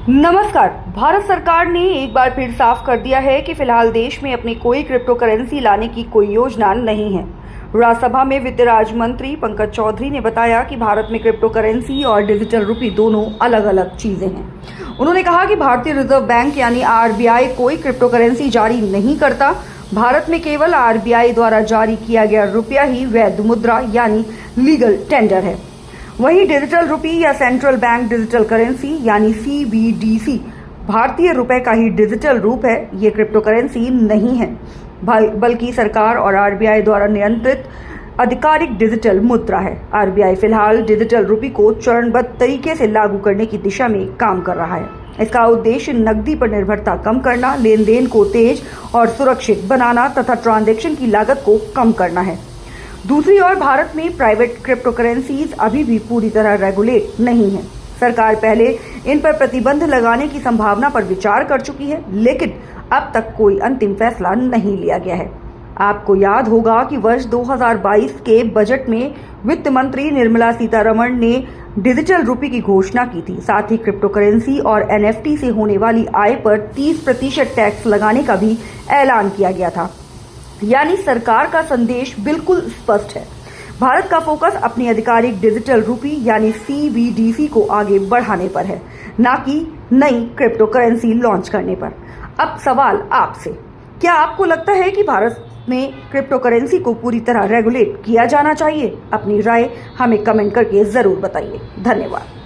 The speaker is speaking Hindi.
नमस्कार। भारत सरकार ने एक बार फिर साफ कर दिया है कि फिलहाल देश में अपनी कोई क्रिप्टो करेंसी लाने की कोई योजना नहीं है। राज्यसभा में वित्त राज्य मंत्री पंकज चौधरी ने बताया कि भारत में क्रिप्टो करेंसी और डिजिटल रुपी दोनों अलग अलग चीजें हैं। उन्होंने कहा कि भारतीय रिजर्व बैंक यानी आरबीआई कोई क्रिप्टो करेंसी जारी नहीं करता। भारत में केवल आरबीआई द्वारा जारी किया गया रुपया ही वैध मुद्रा यानी लीगल टेंडर है। वहीं डिजिटल रुपी या सेंट्रल बैंक डिजिटल करेंसी यानी सीबीडीसी भारतीय रुपए का ही डिजिटल रूप है। ये क्रिप्टो करेंसी नहीं है, बल्कि सरकार और आरबीआई द्वारा नियंत्रित आधिकारिक डिजिटल मुद्रा है। आरबीआई फिलहाल डिजिटल रुपी को चरणबद्ध तरीके से लागू करने की दिशा में काम कर रहा है। इसका उद्देश्य नकदी पर निर्भरता कम करना, लेन देन को तेज और सुरक्षित बनाना तथा ट्रांजैक्शन की लागत को कम करना है। दूसरी ओर भारत में प्राइवेट क्रिप्टो करेंसीज अभी भी पूरी तरह रेगुलेट नहीं है। सरकार पहले इन पर प्रतिबंध लगाने की संभावना पर विचार कर चुकी है, लेकिन अब तक कोई अंतिम फैसला नहीं लिया गया है। आपको याद होगा कि वर्ष 2022 के बजट में वित्त मंत्री निर्मला सीतारमण ने डिजिटल रुपी की घोषणा की थी। साथ ही क्रिप्टो करेंसी और एनएफटी से होने वाली आय पर 30% टैक्स लगाने का भी ऐलान किया गया था। यानी सरकार का संदेश बिल्कुल स्पष्ट है। भारत का फोकस अपनी आधिकारिक डिजिटल रुपी यानी सीबीडीसी को आगे बढ़ाने पर है, न कि नई क्रिप्टो करेंसी लॉन्च करने पर। अब सवाल आपसे, क्या आपको लगता है कि भारत में क्रिप्टो करेंसी को पूरी तरह रेगुलेट किया जाना चाहिए? अपनी राय हमें कमेंट करके जरूर बताइए। धन्यवाद।